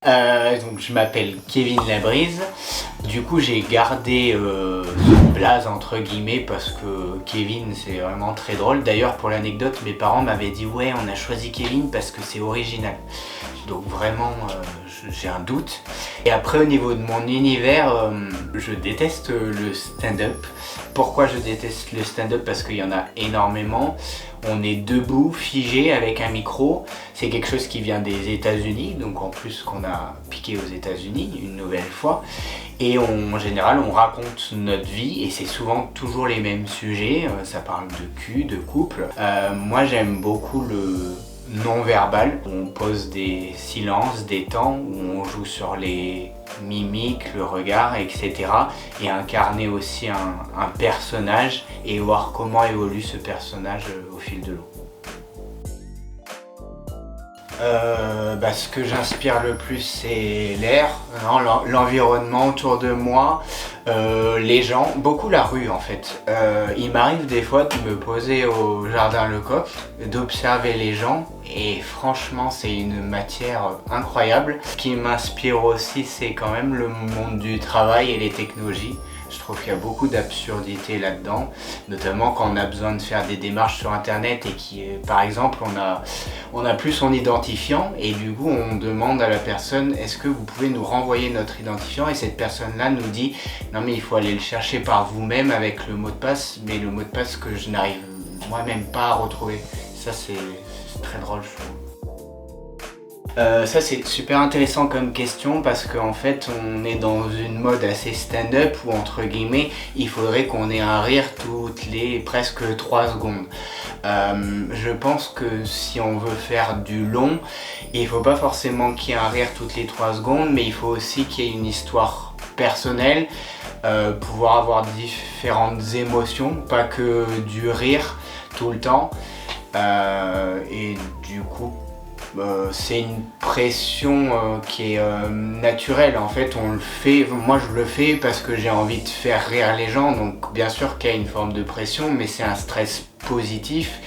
Donc je m'appelle Kevin Labrise. Du coup j'ai gardé ce blaze entre guillemets parce que Kevin c'est vraiment très drôle. D'ailleurs pour l'anecdote, mes parents m'avaient dit ouais on a choisi Kevin parce que c'est original. Donc vraiment j'ai un doute. Et après au niveau de mon univers, je déteste le stand-up. Pourquoi je déteste le stand-up? Parce qu'il y en a énormément. On est debout, figé avec un micro. C'est quelque chose qui vient des États-Unis, donc en plus qu'on a piqué aux États-Unis une nouvelle fois. Et en général, on raconte notre vie et c'est souvent toujours les mêmes sujets. Ça parle de cul, de couple. Moi, j'aime beaucoup le non-verbal. On pose des silences, des temps où on joue sur les mimiques, le regard, etc. Et incarner aussi un personnage et voir comment évolue ce personnage au fil de l'eau. Ce que j'inspire le plus c'est l'air, l'environnement autour de moi, les gens, beaucoup la rue en fait. Il m'arrive des fois de me poser au jardin Lecoq, d'observer les gens et franchement c'est une matière incroyable. Ce qui m'inspire aussi c'est quand même le monde du travail et les technologies. Je trouve qu'il y a beaucoup d'absurdité là-dedans, notamment quand on a besoin de faire des démarches sur internet et par exemple on n'a plus son identifiant et du coup on demande à la personne est-ce que vous pouvez nous renvoyer notre identifiant, et cette personne-là nous dit non mais il faut aller le chercher par vous-même avec le mot de passe, mais le mot de passe que je n'arrive moi-même pas à retrouver. Ça c'est très drôle je trouve. Ça c'est super intéressant comme question parce qu'en fait on est dans une mode assez stand-up où entre guillemets il faudrait qu'on ait un rire toutes les presque 3 secondes. Je pense que si on veut faire du long, il faut pas forcément qu'il y ait un rire toutes les 3 secondes, mais il faut aussi qu'il y ait une histoire personnelle, pouvoir avoir différentes émotions, pas que du rire tout le temps. Et du coup c'est une pression qui est naturelle en fait, on le fait, moi je le fais parce que j'ai envie de faire rire les gens, donc bien sûr qu'il y a une forme de pression, mais c'est un stress positif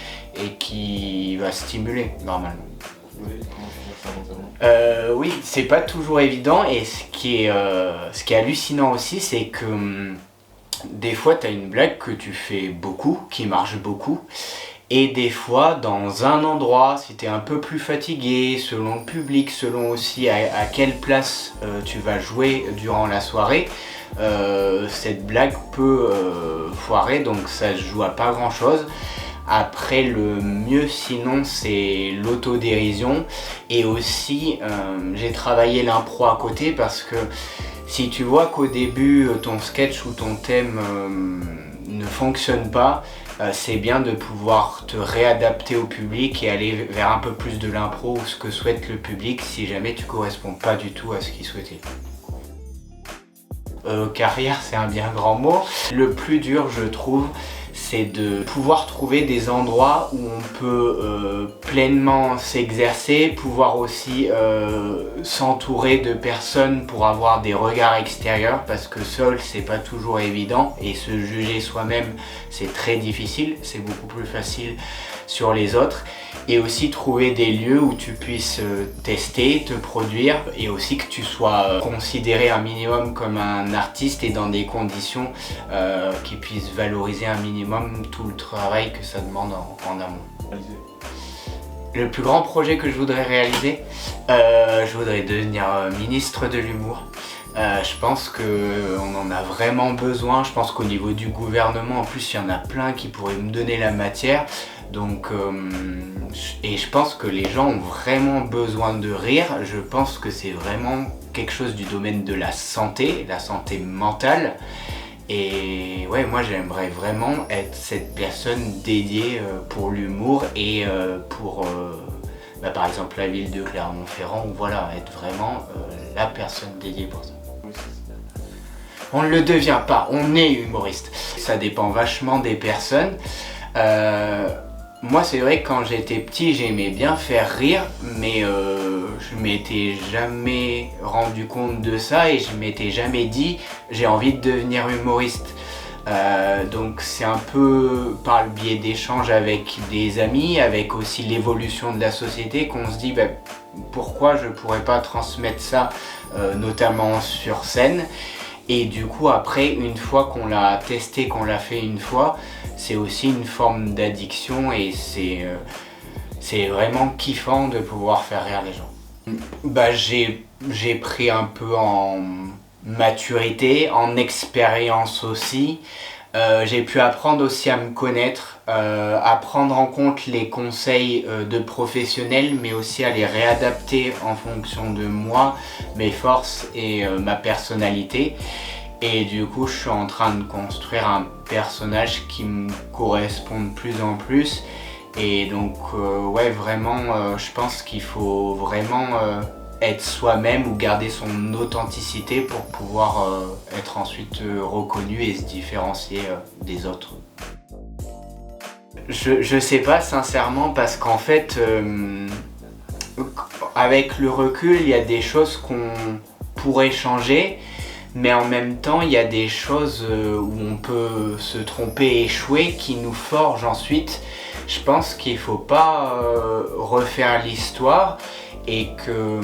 et qui va stimuler normalement. Oui, comment tu fais ça Oui, c'est pas toujours évident et ce qui est hallucinant aussi c'est que des fois tu as une blague que tu fais beaucoup, qui marche beaucoup. Et des fois, dans un endroit, si tu es un peu plus fatigué, selon le public, selon aussi à quelle place tu vas jouer durant la soirée, cette blague peut foirer, donc ça se joue à pas grand chose. Après, le mieux sinon c'est l'autodérision, et aussi j'ai travaillé l'impro à côté parce que si tu vois qu'au début ton sketch ou ton thème ne fonctionne pas, c'est bien de pouvoir te réadapter au public et aller vers un peu plus de l'impro ou ce que souhaite le public si jamais tu corresponds pas du tout à ce qu'il souhaitait. Carrière, c'est un bien grand mot. Le plus dur, je trouve, c'est de pouvoir trouver des endroits où on peut pleinement s'exercer, pouvoir aussi s'entourer de personnes pour avoir des regards extérieurs, parce que seul c'est pas toujours évident et se juger soi-même c'est très difficile, c'est beaucoup plus facile sur les autres, et aussi trouver des lieux où tu puisses tester, te produire et aussi que tu sois considéré un minimum comme un artiste et dans des conditions qui puissent valoriser un minimum tout le travail que ça demande en amont. Le plus grand projet que je voudrais réaliser, je voudrais devenir ministre de l'humour. Je pense qu'on en a vraiment besoin. Je pense qu'au niveau du gouvernement, en plus, il y en a plein qui pourraient me donner la matière. Donc, et je pense que les gens ont vraiment besoin de rire. Je pense que c'est vraiment quelque chose du domaine de la santé mentale. Et ouais, moi j'aimerais vraiment être cette personne dédiée pour l'humour et pour par exemple la ville de Clermont-Ferrand, ou voilà, être vraiment la personne dédiée pour ça. On ne le devient pas, on est humoriste. Ça dépend vachement des personnes. Moi c'est vrai que quand j'étais petit j'aimais bien faire rire, mais je m'étais jamais rendu compte de ça et je m'étais jamais dit j'ai envie de devenir humoriste. Donc c'est un peu par le biais d'échanges avec des amis, avec aussi l'évolution de la société qu'on se dit pourquoi je pourrais pas transmettre ça, notamment sur scène. Et du coup après, une fois qu'on l'a testé, qu'on l'a fait une fois, c'est aussi une forme d'addiction et c'est vraiment kiffant de pouvoir faire rire les gens. Bah, j'ai pris un peu en maturité, en expérience aussi. J'ai pu apprendre aussi à me connaître, à prendre en compte les conseils de professionnels, mais aussi à les réadapter en fonction de moi, mes forces et ma personnalité. Et du coup, je suis en train de construire un personnage qui me correspond de plus en plus. Et donc, ouais, vraiment, je pense qu'il faut vraiment être soi-même ou garder son authenticité pour pouvoir être ensuite reconnu et se différencier des autres. Je sais pas sincèrement parce qu'en fait, avec le recul, il y a des choses qu'on pourrait changer, mais en même temps, il y a des choses où on peut se tromper et échouer qui nous forgent ensuite. Je pense qu'il faut pas refaire l'histoire et que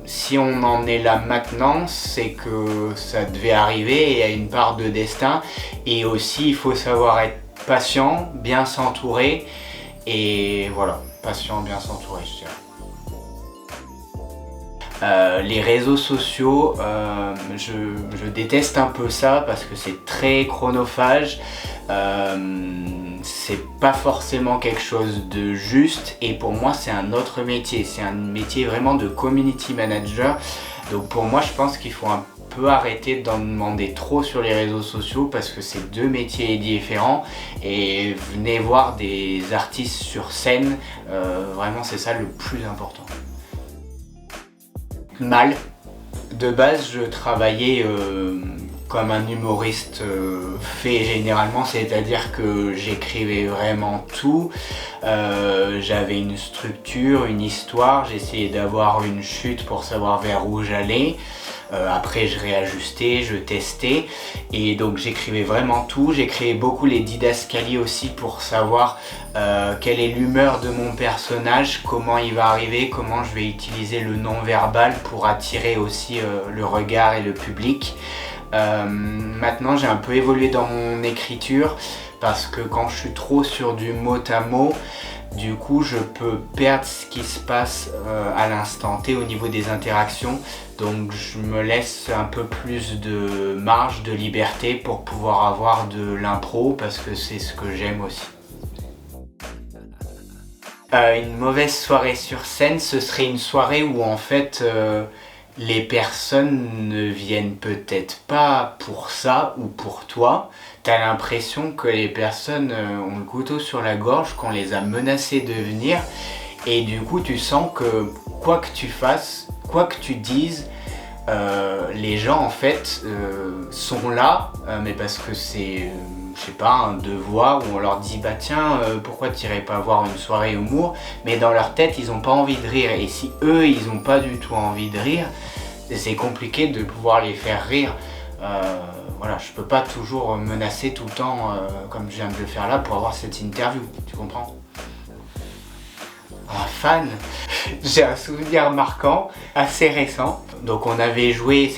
si on en est là maintenant, c'est que ça devait arriver et il y a une part de destin. Et aussi, il faut savoir être patient, bien s'entourer et voilà, patient, bien s'entourer, je dirais. Les réseaux sociaux, je déteste un peu ça parce que c'est très chronophage, c'est pas forcément quelque chose de juste et pour moi c'est un autre métier, c'est un métier vraiment de community manager. Donc pour moi je pense qu'il faut un peu arrêter d'en demander trop sur les réseaux sociaux parce que c'est deux métiers différents et venez voir des artistes sur scène, vraiment c'est ça le plus important. Mal. De base, je travaillais comme un humoriste fait généralement, c'est-à-dire que j'écrivais vraiment tout. J'avais une structure, une histoire, j'essayais d'avoir une chute pour savoir vers où j'allais. Après, je réajustais, je testais et donc j'écrivais vraiment tout. J'écrivais beaucoup les didascalies aussi pour savoir quelle est l'humeur de mon personnage, comment il va arriver, comment je vais utiliser le non-verbal pour attirer aussi le regard et le public. Maintenant, j'ai un peu évolué dans mon écriture parce que quand je suis trop sur du mot à mot, du coup, je peux perdre ce qui se passe à l'instant T au niveau des interactions. Donc, je me laisse un peu plus de marge, de liberté pour pouvoir avoir de l'impro parce que c'est ce que j'aime aussi. Une mauvaise soirée sur scène, ce serait une soirée où en fait les personnes ne viennent peut-être pas pour ça ou pour toi. T'as l'impression que les personnes ont le couteau sur la gorge, qu'on les a menacées de venir et du coup tu sens que quoi que tu fasses, quoi que tu dises, les gens en fait sont là, mais parce que c'est, je sais pas, un devoir où on leur dit bah tiens, pourquoi t'irais pas voir une soirée humour, mais dans leur tête ils ont pas envie de rire et si eux ils ont pas du tout envie de rire, c'est compliqué de pouvoir les faire rire. Voilà, je peux pas toujours menacer tout le temps comme je viens de le faire là pour avoir cette interview, tu comprends? Un fan, j'ai un souvenir marquant, assez récent. Donc on avait joué,